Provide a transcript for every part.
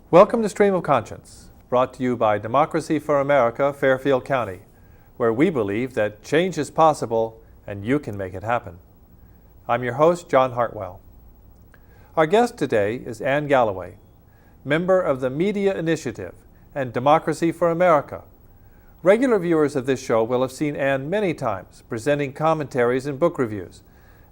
Welcome to Stream of Conscience, brought to you by Democracy for America, Fairfield County, where we believe that change is possible and you can make it happen. I'm your host, John Hartwell. Our guest today is Ann Galloway, member of the Media Initiative and Democracy for America. Regular viewers of this show will have seen Ann many times presenting commentaries and book reviews,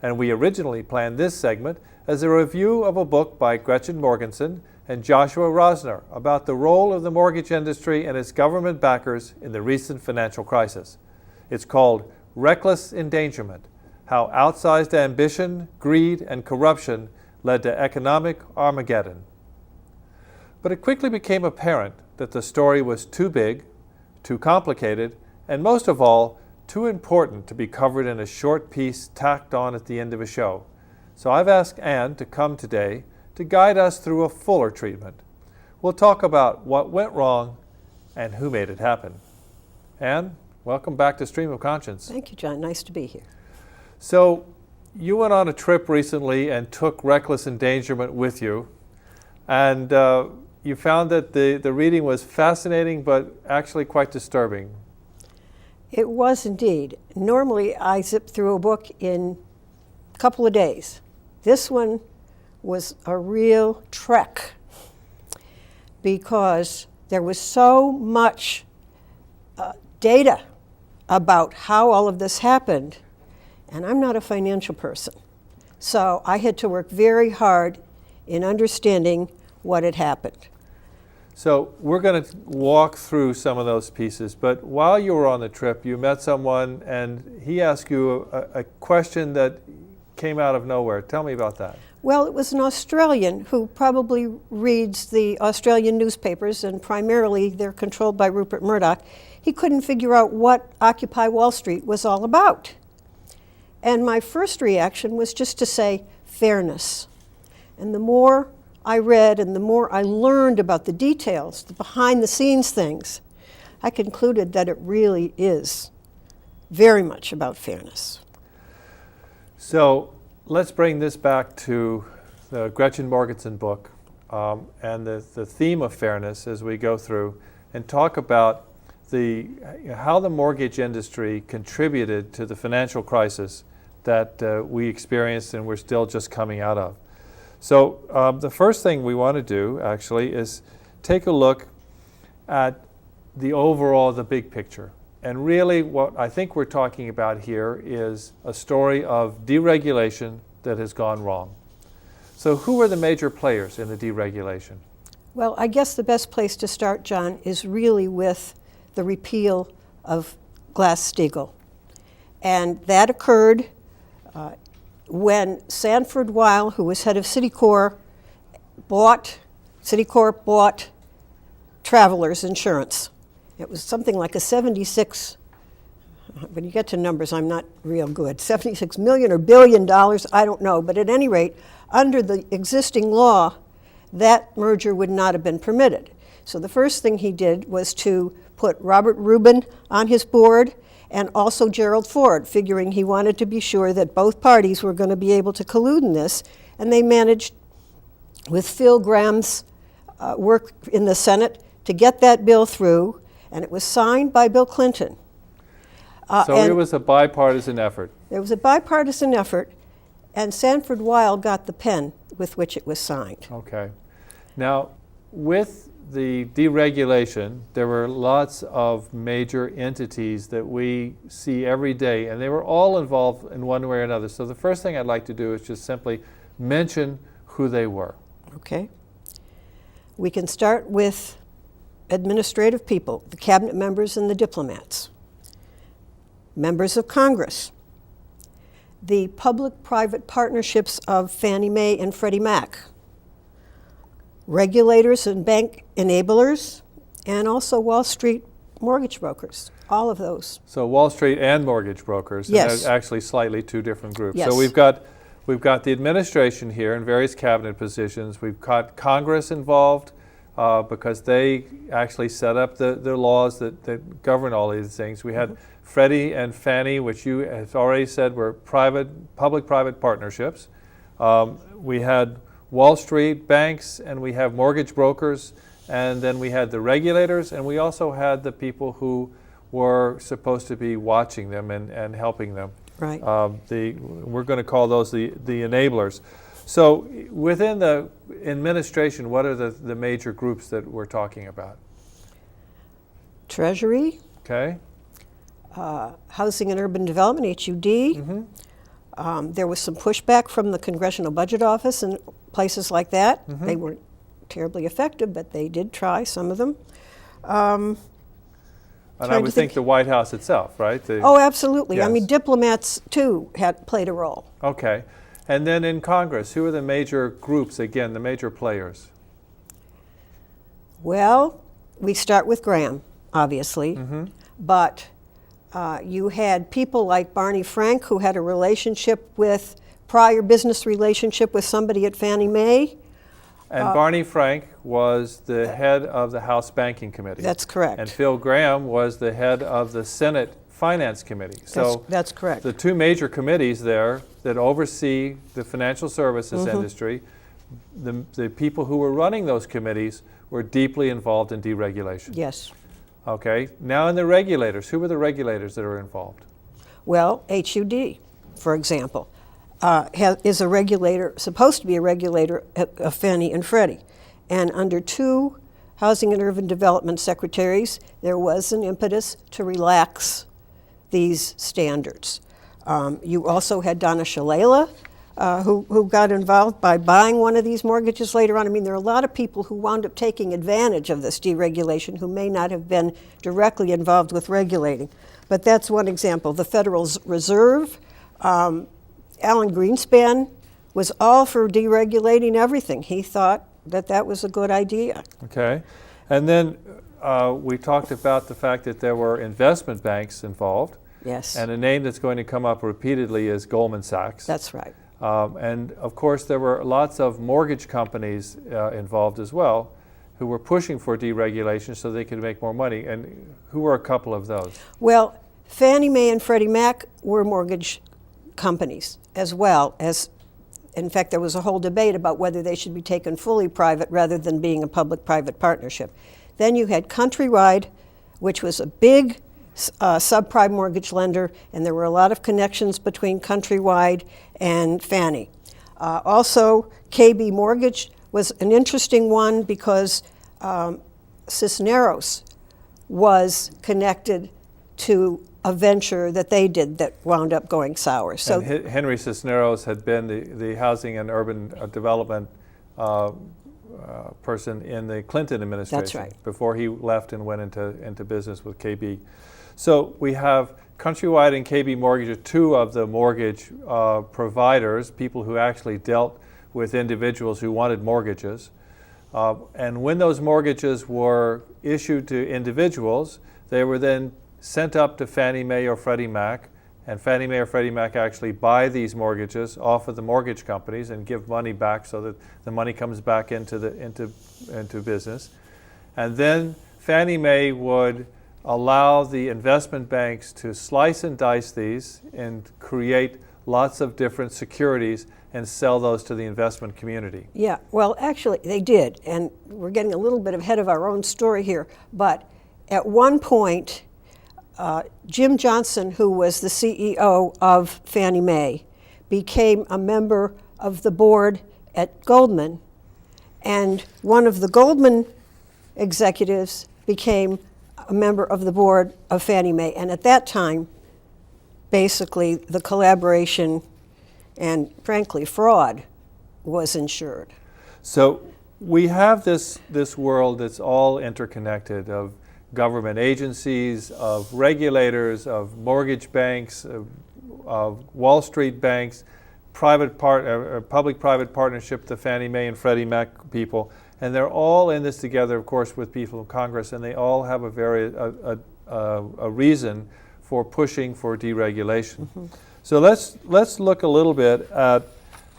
and we originally planned this segment as a review of a book by Gretchen Morgenson and Joshua Rosner about the role of the mortgage industry and its government backers in the recent financial crisis. It's called Reckless Endangerment: How Outsized Ambition, Greed, and Corruption Led to Economic Armageddon. But it quickly became apparent that the story was too big, too complicated, and most of all, too important to be covered in a short piece tacked on at the end of a show. So I've asked Ann to come today to guide us through a fuller treatment. We'll talk about what went wrong and who made it happen. Ann, welcome back to Stream of Conscience. Thank you, John. Nice to be here. So you went on a trip recently and took Reckless Endangerment with you, and you found that the reading was fascinating but actually quite disturbing. It was indeed. Normally I zip through a book in a couple of days. This one was a real trek because there was so much data about how all of this happened, and I'm not a financial person. So I had to work very hard in understanding what had happened. So we're going to walk through some of those pieces, but while you were on the trip, you met someone and he asked you a question that came out of nowhere. Tell me about that. Well, it was an Australian who probably reads the Australian newspapers, and primarily they're controlled by Rupert Murdoch. He couldn't figure out what Occupy Wall Street was all about. And my first reaction was just to say fairness. And the more I read and the more I learned about the details, the behind-the-scenes things, I concluded that it really is very much about fairness. So let's bring this back to the Gretchen Morgenson book and the theme of fairness as we go through and talk about how the mortgage industry contributed to the financial crisis that we experienced and we're still just coming out of. So the first thing we want to do actually is take a look at the big picture. And really what I think we're talking about here is a story of deregulation that has gone wrong. So who are the major players in the deregulation? Well, I guess the best place to start, John, is really with the repeal of Glass-Steagall. And that occurred when Sanford Weill, who was head of Citicorp bought Travelers Insurance. It was something like a 76, when you get to numbers, I'm not real good, 76 million or $1 billion, I don't know. But at any rate, under the existing law, that merger would not have been permitted. So the first thing he did was to put Robert Rubin on his board and also Gerald Ford, figuring he wanted to be sure that both parties were going to be able to collude in this. And they managed, with Phil Graham's work in the Senate, to get that bill through. And it was signed by Bill Clinton. So it was a bipartisan effort. It was a bipartisan effort, and Sanford Weill got the pen with which it was signed. Okay. Now, with the deregulation, there were lots of major entities that we see every day, and they were all involved in one way or another. So the first thing I'd like to do is just simply mention who they were. Okay. We can start with administrative people, the cabinet members and the diplomats, members of Congress, the public-private partnerships of Fannie Mae and Freddie Mac, regulators and bank enablers, and also Wall Street mortgage brokers, all of those. So Wall Street and mortgage brokers, yes. And they're actually slightly two different groups. Yes. So we've got the administration here in various cabinet positions. We've got Congress involved, because they actually set up the laws that govern all these things. We had Freddie and Fannie, which you have already said were public-private partnerships. We had Wall Street, banks, and we have mortgage brokers, and then we had the regulators, and we also had the people who were supposed to be watching them and helping them. Right. We're going to call those the enablers. So within the administration, what are the major groups that we're talking about? Treasury, Okay. Housing and Urban Development, HUD. There was some pushback from the Congressional Budget Office and places like that. They weren't terribly effective, but they did try, some of them. And I would think the White House itself, right? Oh, absolutely. I Yes. mean, diplomats, too, played a role. Okay. And then in Congress, who are the major groups, again, the major players? Well, we start with Graham, obviously, but you had people like Barney Frank, who had a prior business relationship with somebody at Fannie Mae. And Barney Frank was the head of the House Banking Committee. That's correct. And Phil Graham was the head of the Senate Finance Committee. So that's correct. the two major committees there that oversee the financial services industry, the people who were running those committees were deeply involved in deregulation. Yes. Okay. Now in the regulators, who were the regulators that are involved? Well, HUD, for example, is a regulator, supposed to be a regulator of Fannie and Freddie. And under two Housing and Urban Development secretaries, there was an impetus to relax these standards. You also had Donna Shalala, who got involved by buying one of these mortgages later on. I mean, there are a lot of people who wound up taking advantage of this deregulation who may not have been directly involved with regulating. But that's one example. The Federal Reserve, Alan Greenspan was all for deregulating everything. He thought that was a good idea. Okay. And then we talked about the fact that there were investment banks involved. Yes. And a name that's going to come up repeatedly is Goldman Sachs. That's right. And of course, there were lots of mortgage companies involved as well who were pushing for deregulation so they could make more money. And who were a couple of those? Well, Fannie Mae and Freddie Mac were mortgage companies as well as, in fact, there was a whole debate about whether they should be taken fully private rather than being a public-private partnership. Then you had Countrywide, which was a big subprime mortgage lender, and there were a lot of connections between Countrywide and Fannie. Also, KB Mortgage was an interesting one because Cisneros was connected to a venture that they did that wound up going sour. So and Henry Cisneros had been the Housing and Urban Development person in the Clinton administration. That's right. Before he left and went into business with KB. So we have Countrywide and KB Mortgage are two of the mortgage providers, people who actually dealt with individuals who wanted mortgages. And when those mortgages were issued to individuals, they were then sent up to Fannie Mae or Freddie Mac, and Fannie Mae or Freddie Mac actually buy these mortgages off of the mortgage companies and give money back so that the money comes back into business. And then Fannie Mae would allow the investment banks to slice and dice these and create lots of different securities and sell those to the investment community. yeah, well, actually, they did, and we're getting a little bit ahead of our own story here, but at one point, Jim Johnson, who was the CEO of Fannie Mae, became a member of the board at Goldman, and one of the Goldman executives became a member of the board of Fannie Mae. And at that time, basically, the collaboration and, frankly, fraud was ensured. So we have this world that's all interconnected of government agencies, of regulators, of mortgage banks, of Wall Street banks, public-private partnership, the Fannie Mae and Freddie Mac people, and they're all in this together, of course, with people in Congress, and they all have a reason for pushing for deregulation. So let's look a little bit at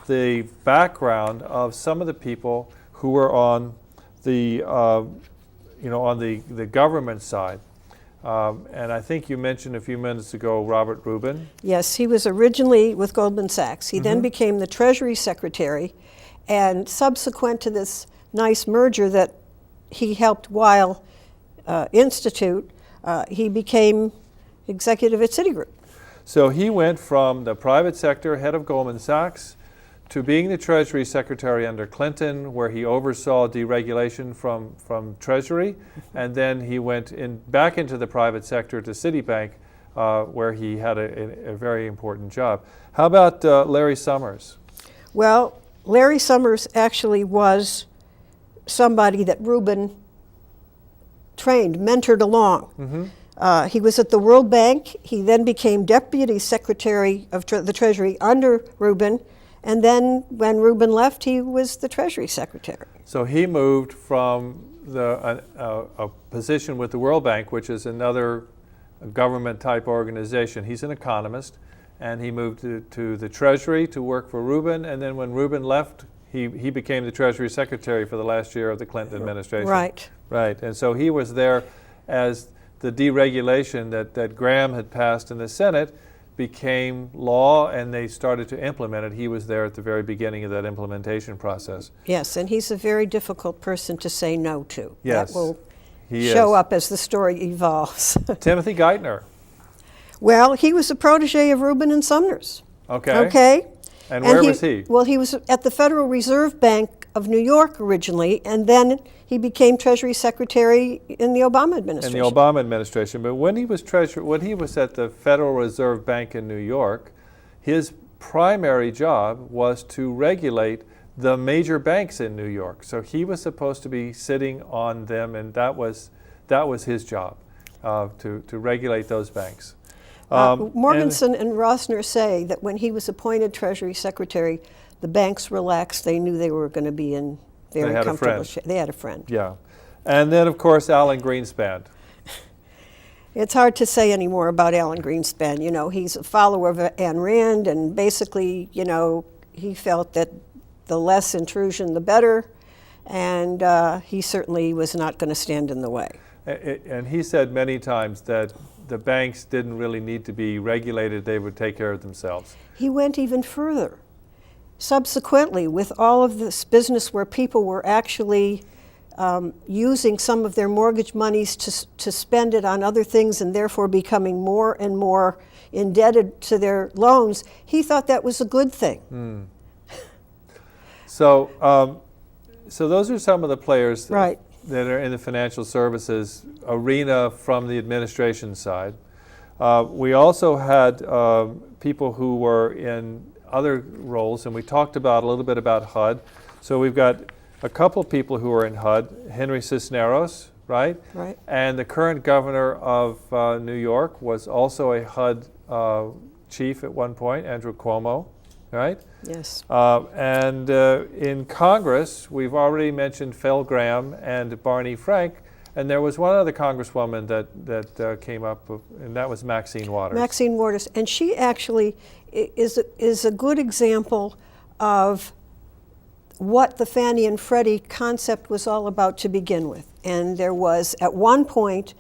the background of some of the people who were on the on the government side. And I think you mentioned a few minutes ago Robert Rubin. Yes, he was originally with Goldman Sachs. He then became the Treasury Secretary, And subsequent to this nice merger that he helped Weil institute, he became executive at Citigroup. So he went from the private sector, head of Goldman Sachs, to being the Treasury Secretary under Clinton, where he oversaw deregulation from Treasury, and then he went back into the private sector to Citibank, where he had a very important job. How about Larry Summers? Well, Larry Summers actually was somebody that Rubin trained, mentored along. Mm-hmm. He was at the World Bank. He then became Deputy Secretary of the Treasury under Rubin. And then when Rubin left, he was the Treasury Secretary. So he moved from a position with the World Bank, which is another government-type organization. He's an economist, and he moved to the Treasury to work for Rubin. And then when Rubin left, he became the Treasury Secretary for the last year of the Clinton administration. Right. Right. And so he was there as the deregulation that Graham had passed in the Senate became law, and they started to implement it. He was there at the very beginning of that implementation process. Yes, and he's a very difficult person to say no to. Yes, that will he show is. up as the story evolves. Timothy Geithner. Well, he was a protege of Rubin and Sumner's. Okay. Okay. And where was he? Well, he was at the Federal Reserve Bank of New York originally, and then he became Treasury Secretary in the Obama administration. In the Obama administration. But when he was at the Federal Reserve Bank in New York, his primary job was to regulate the major banks in New York. So he was supposed to be sitting on them, and that was his job, to regulate those banks. Morgenson and Rosner say that when he was appointed Treasury Secretary, the banks relaxed. They knew they were going to be in very comfortable shape. They had a friend. Yeah. And then, of course, Alan Greenspan. It's hard to say any more about Alan Greenspan. You know, he's a follower of Ayn Rand, and basically, you know, he felt that the less intrusion, the better, and he certainly was not going to stand in the way. And he said many times that the banks didn't really need to be regulated. They would take care of themselves. He went even further. Subsequently, with all of this business where people were actually using some of their mortgage monies to spend it on other things and therefore becoming more and more indebted to their loans, he thought that was a good thing. So those are some of the players Right. that are in the financial services arena from the administration side. We also had people who were in other roles, and we talked a little bit about HUD. So we've got a couple of people who are in HUD, Henry Cisneros, right? Right. And the current governor of New York was also a HUD chief at one point, Andrew Cuomo, right? Yes. And in Congress, we've already mentioned Phil Gramm and Barney Frank, and there was one other congresswoman that came up, and that was Maxine Waters. Maxine Waters, and she actually is a good example of what the Fannie and Freddie concept was all about to begin with. And there was, at one point,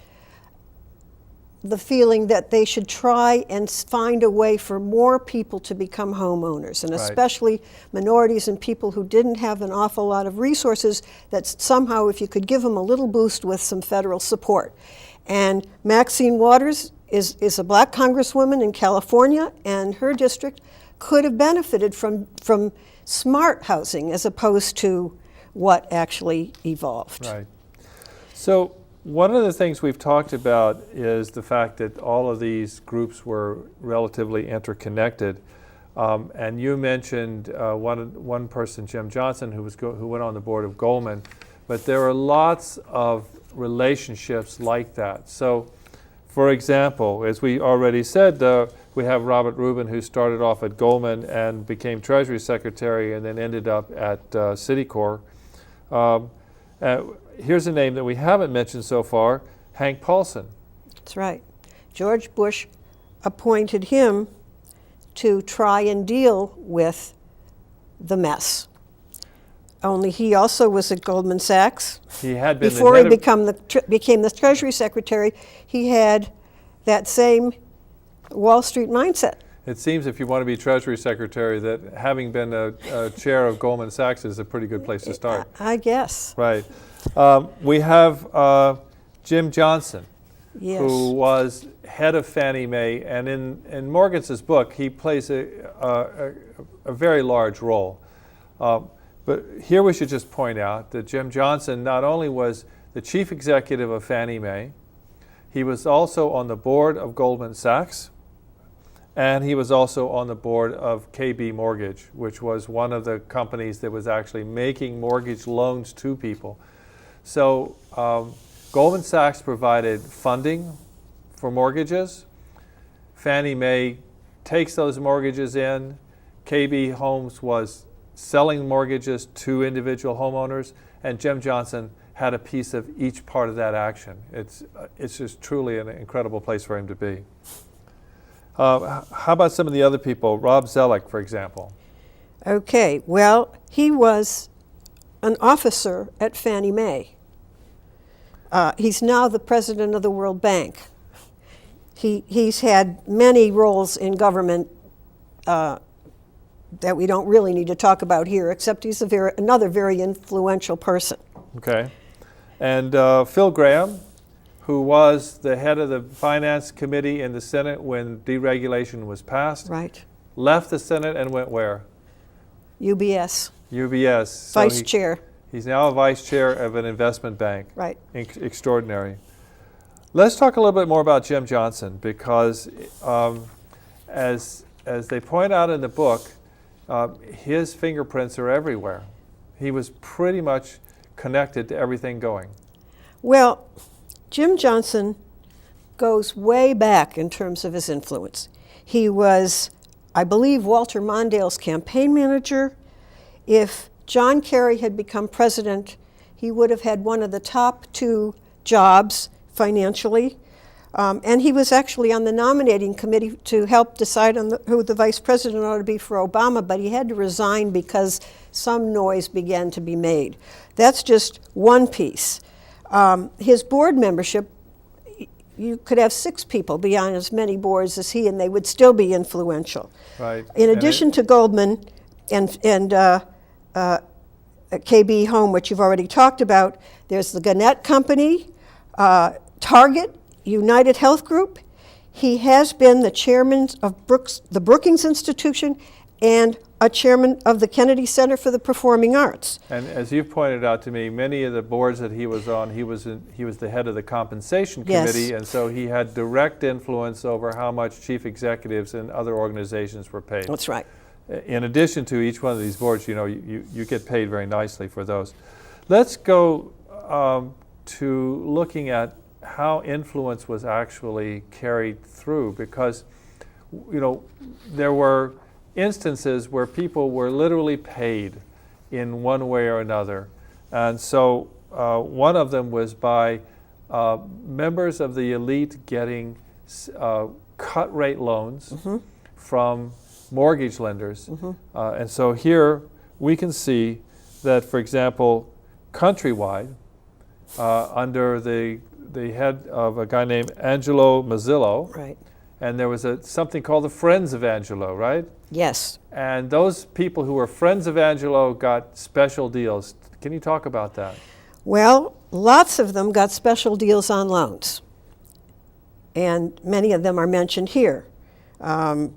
the feeling that they should try and find a way for more people to become homeowners, and especially minorities and people who didn't have an awful lot of resources, that somehow if you could give them a little boost with some federal support. And Maxine Waters is a black congresswoman in California, and her district could have benefited from smart housing as opposed to what actually evolved. Right. So one of the things we've talked about is the fact that all of these groups were relatively interconnected. And you mentioned one person, Jim Johnson, who went on the board of Goldman. But there are lots of relationships like that. So, for example, as we already said, we have Robert Rubin, who started off at Goldman and became Treasury Secretary and then ended up at Citicorp. Here's a name that we haven't mentioned so far, Hank Paulson. That's right. George Bush appointed him to try and deal with the mess. Only he also was at Goldman Sachs. He had been before he became the Treasury Secretary. He had that same Wall Street mindset. It seems if you want to be Treasury Secretary that having been a chair of Goldman Sachs is a pretty good place to start. I guess. Right. We have Jim Johnson, Yes. who was head of Fannie Mae, and in Morgenson's book, he plays a very large role. But here we should just point out that Jim Johnson not only was the chief executive of Fannie Mae, he was also on the board of Goldman Sachs, and he was also on the board of KB Mortgage, which was one of the companies that was actually making mortgage loans to people. So Goldman Sachs provided funding for mortgages. Fannie Mae takes those mortgages in. KB Homes was selling mortgages to individual homeowners, and Jim Johnson had a piece of each part of that action. It's just truly an incredible place for him to be. How about some of the other people? Rob Zellick, for example. Okay, well, he was an officer at Fannie Mae. He's now the president of the World Bank. He's had many roles in government that we don't really need to talk about here, except he's another very influential person. Okay. And Phil Graham, who was the head of the Finance Committee in the Senate when deregulation was passed, Right. left the Senate and went where? UBS. UBS. So Vice chair. He's now a vice chair of an investment bank. Right. Extraordinary. Let's talk a little bit more about Jim Johnson, because as they point out in the book, his fingerprints are everywhere. He was pretty much connected to everything going. Well, Jim Johnson goes way back in terms of his influence. He was, I believe, Walter Mondale's campaign manager. If John Kerry had become president, he would have had one of the top 2 jobs financially. And he was actually on the nominating committee to help decide on who the vice president ought to be for Obama, but he had to resign because some noise began to be made. That's just one piece. His board membership, you could have 6 people be on as many boards as he, and they would still be influential. Right. In addition to Goldman and KB Home, which you've already talked about, there's the Gannett Company, Target, United Health Group. He has been the chairman of the Brookings Institution and a chairman of the Kennedy Center for the Performing Arts. And as you've pointed out to me, many of the boards that he was on, he was the head of the compensation committee, Yes. and so he had direct influence over how much chief executives and other organizations were paid. That's right. In addition to each one of these boards, you get paid very nicely for those. Let's go to looking at how influence was actually carried through, because there were instances where people were literally paid in one way or another. And so one of them was by members of the elite getting cut rate loans from mortgage lenders. And so here we can see that, for example, Countrywide, under the head of a guy named Angelo Mazzillo, Right. and there was something called the Friends of Angelo, right? Yes. And those people who were friends of Angelo got special deals. Can you talk about that? Well, lots of them got special deals on loans, and many of them are mentioned here. Donna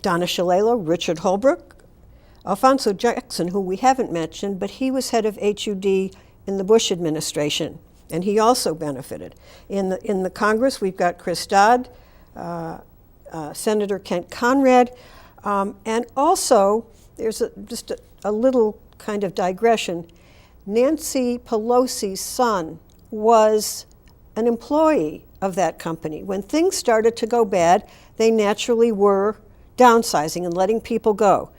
Shalala, Richard Holbrook, Alfonso Jackson, who we haven't mentioned, but he was head of HUD in the Bush administration, and he also benefited. In the Congress, we've got Chris Dodd, Senator Kent Conrad, and also there's just a little kind of digression. Nancy Pelosi's son was an employee of that company. When things started to go bad, they naturally were downsizing and letting people go.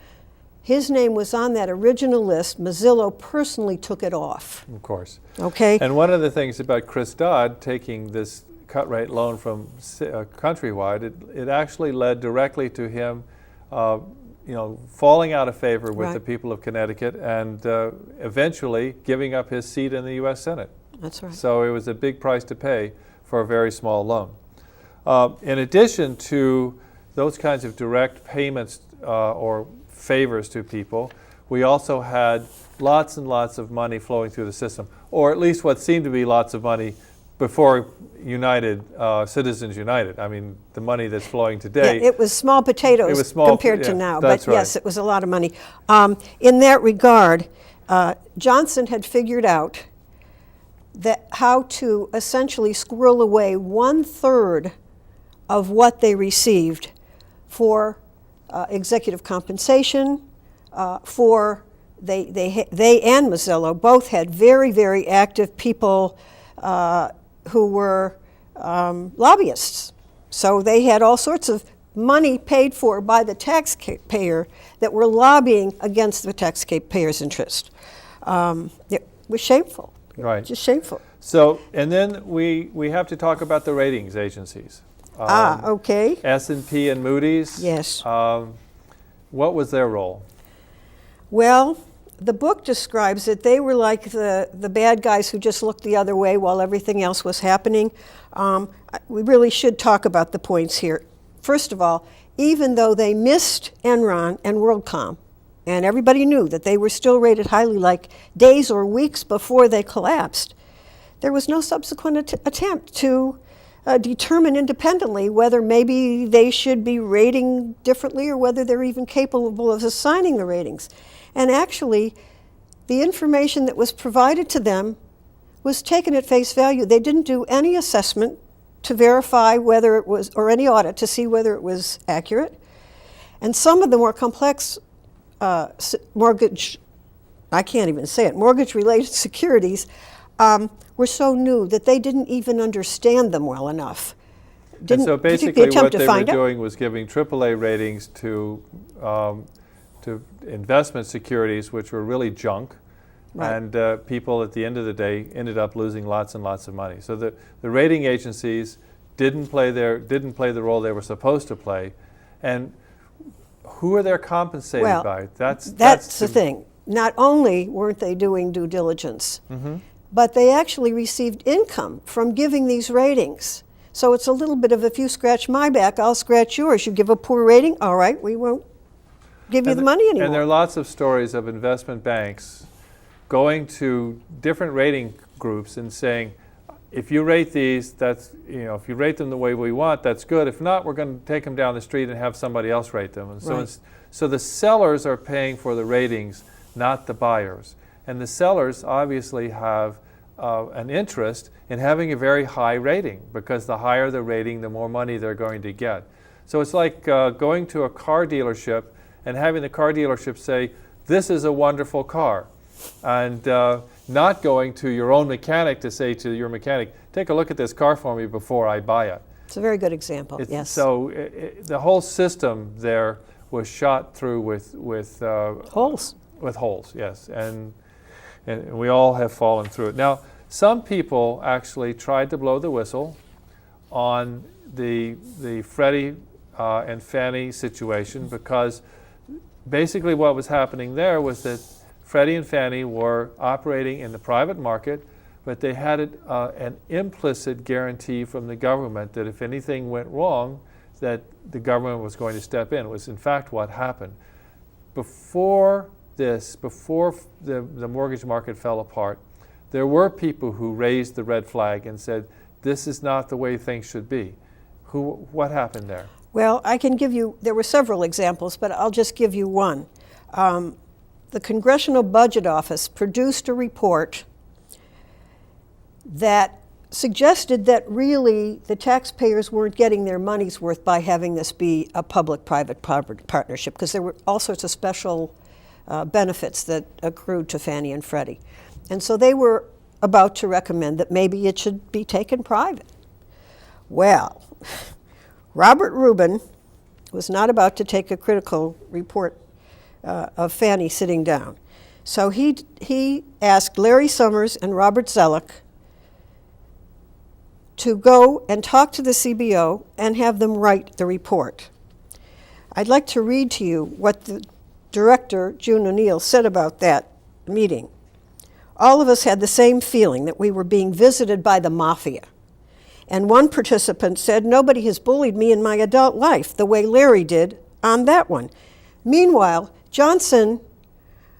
His name was on that original list. Mazzillo personally took it off. Of course. Okay. And one of the things about Chris Dodd taking this cut rate loan from Countrywide, it actually led directly to him falling out of favor with the people of Connecticut and eventually giving up his seat in the U.S. Senate. That's right. So it was a big price to pay for a very small loan. In addition to those kinds of direct payments or favors to people. We also had lots and lots of money flowing through the system, or at least what seemed to be lots of money before Citizens United. I mean, the money that's flowing today. Yeah, it was small potatoes It was small, compared to yeah, now, that's but yes, it was a lot of money. In that regard, Johnson had figured out that how to essentially squirrel away 1/3 of what they received for executive compensation, for they and Mazzillo both had very, very active people who were lobbyists. So they had all sorts of money paid for by the taxpayer that were lobbying against the taxpayer's interest. It was shameful. Right. Just shameful. So, and then we have to talk about the ratings agencies. Okay. S&P and Moody's. Yes. What was their role? Well, the book describes it. They were like the bad guys who just looked the other way while everything else was happening. We really should talk about the points here. First of all, even though they missed Enron and WorldCom, and everybody knew that they were still rated highly, like days or weeks before they collapsed, there was no subsequent attempt to determine independently whether maybe they should be rating differently or whether they're even capable of assigning the ratings. And actually, the information that was provided to them was taken at face value. They didn't do any assessment to verify whether it was, or any audit to see whether it was accurate. And some of the more complex mortgage-related securities were so new that they didn't even understand them well enough. And so basically what they were doing was giving AAA ratings to investment securities, which were really junk. Right. And people at the end of the day ended up losing lots and lots of money. So the rating agencies didn't play the role they were supposed to play. And who are they compensated by? That's the thing. Not only weren't they doing due diligence, but they actually received income from giving these ratings. So it's a little bit of, if you scratch my back, I'll scratch yours. You give a poor rating, all right, we won't give you the money anymore. And there are lots of stories of investment banks going to different rating groups and saying, if you rate these, that's, if you rate them the way we want, that's good. If not, we're going to take them down the street and have somebody else rate them. And so, so the sellers are paying for the ratings, not the buyers. And the sellers obviously have an interest in having a very high rating, because the higher the rating, the more money they're going to get. So it's like going to a car dealership and having the car dealership say, this is a wonderful car. And not going to your own mechanic to say to your mechanic, take a look at this car for me before I buy it. It's a very good example, yes. So the whole system there was shot through with holes. With holes, yes. And we all have fallen through it. Now, some people actually tried to blow the whistle on the Freddie and Fannie situation, because basically what was happening there was that Freddie and Fannie were operating in the private market, but they had an implicit guarantee from the government that if anything went wrong, that the government was going to step in. It was in fact what happened. Before the mortgage market fell apart, there were people who raised the red flag and said, this is not the way things should be. What happened there? Well, I can give you, there were several examples, but I'll just give you one. The Congressional Budget Office produced a report that suggested that really the taxpayers weren't getting their money's worth by having this be a public-private partnership, because there were all sorts of special benefits that accrued to Fannie and Freddie. And so they were about to recommend that maybe it should be taken private. Well, Robert Rubin was not about to take a critical report of Fannie sitting down. So he asked Larry Summers and Robert Zoellick to go and talk to the CBO and have them write the report. I'd like to read to you what the director, June O'Neill, said about that meeting. All of us had the same feeling that we were being visited by the mafia. And one participant said, "Nobody has bullied me in my adult life the way Larry did on that one." Meanwhile, Johnson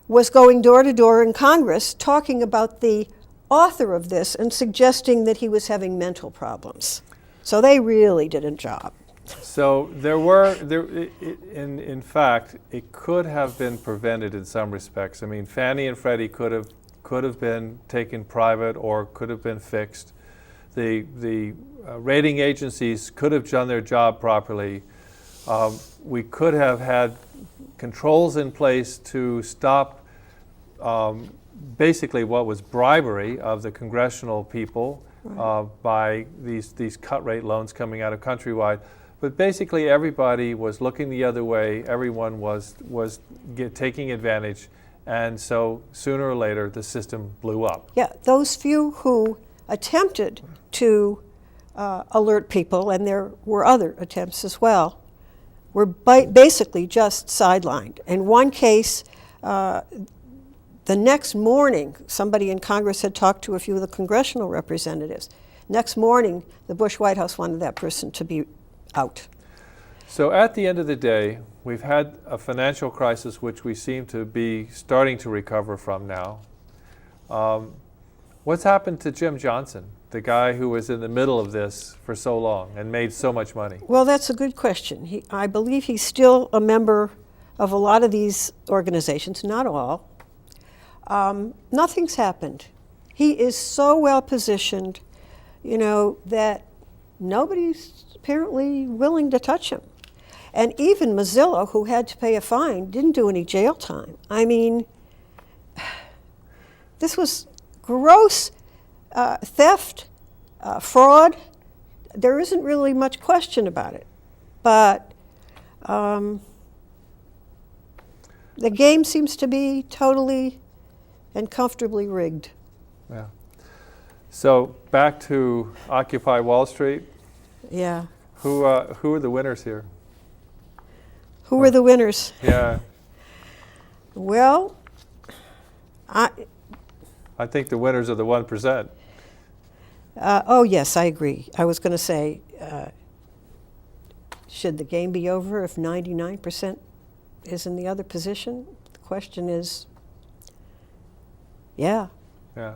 was going door to door in Congress talking about the author of this and suggesting that he was having mental problems. So they really did a job. So in fact, it could have been prevented in some respects. I mean, Fannie and Freddie could have been taken private or could have been fixed. The rating agencies could have done their job properly. We could have had controls in place to stop basically what was bribery of the congressional people by these cut rate loans coming out of Countrywide. But basically everybody was looking the other way. Everyone was taking advantage. And so sooner or later the system blew up. Yeah, those few who attempted to alert people, and there were other attempts as well, were basically just sidelined. In one case, the next morning, somebody in Congress had talked to a few of the congressional representatives. Next morning, the Bush White House wanted that person to be out. So at the end of the day, we've had a financial crisis which we seem to be starting to recover from now. What's happened to Jim Johnson, the guy who was in the middle of this for so long and made so much money? Well, that's a good question. I believe he's still a member of a lot of these organizations, not all. Nothing's happened. He is so well positioned, that nobody's apparently willing to touch him. And even Mozilla, who had to pay a fine, didn't do any jail time. I mean, this was gross theft, fraud. There isn't really much question about it. But the game seems to be totally and comfortably rigged. Yeah. So back to Occupy Wall Street. Yeah. Who are the winners here? Who are the winners? Yeah. Well, I think the winners are the 1%. Oh yes, I agree. I was going to say, should the game be over if 99% is in the other position? The question is, yeah. Yeah.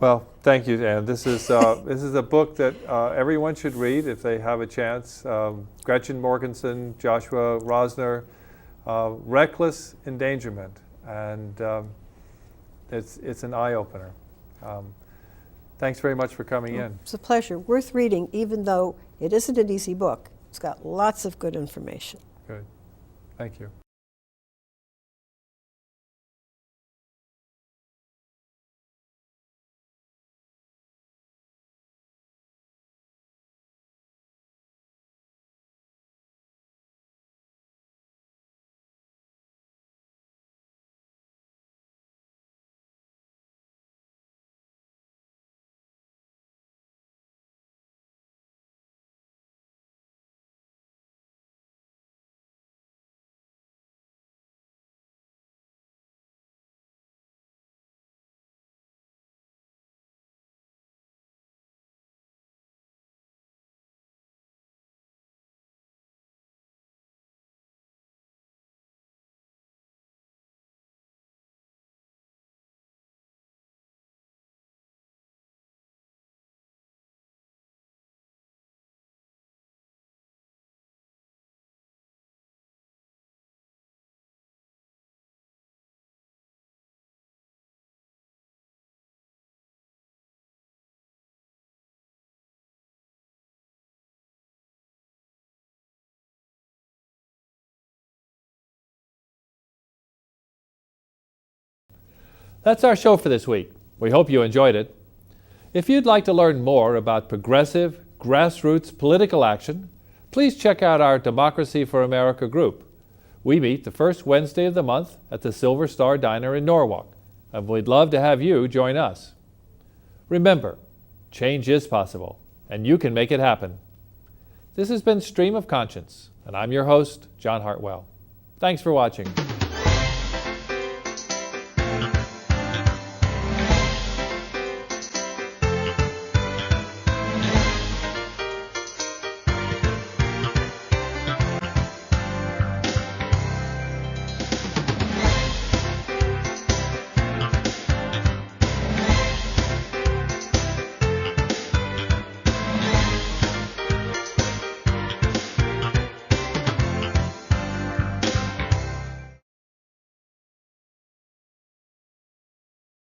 Well, thank you, Ann. This is a book that everyone should read if they have a chance. Gretchen, Morgenson, Joshua Rosner, Reckless Endangerment, and it's an eye opener. Thanks very much for coming in. It's a pleasure. Worth reading, even though it isn't an easy book. It's got lots of good information. Good. Thank you. That's our show for this week. We hope you enjoyed it. If you'd like to learn more about progressive, grassroots political action, please check out our Democracy for America group. We meet the first Wednesday of the month at the Silver Star Diner in Norwalk, and we'd love to have you join us. Remember, change is possible, and you can make it happen. This has been Stream of Conscience, and I'm your host, John Hartwell. Thanks for watching.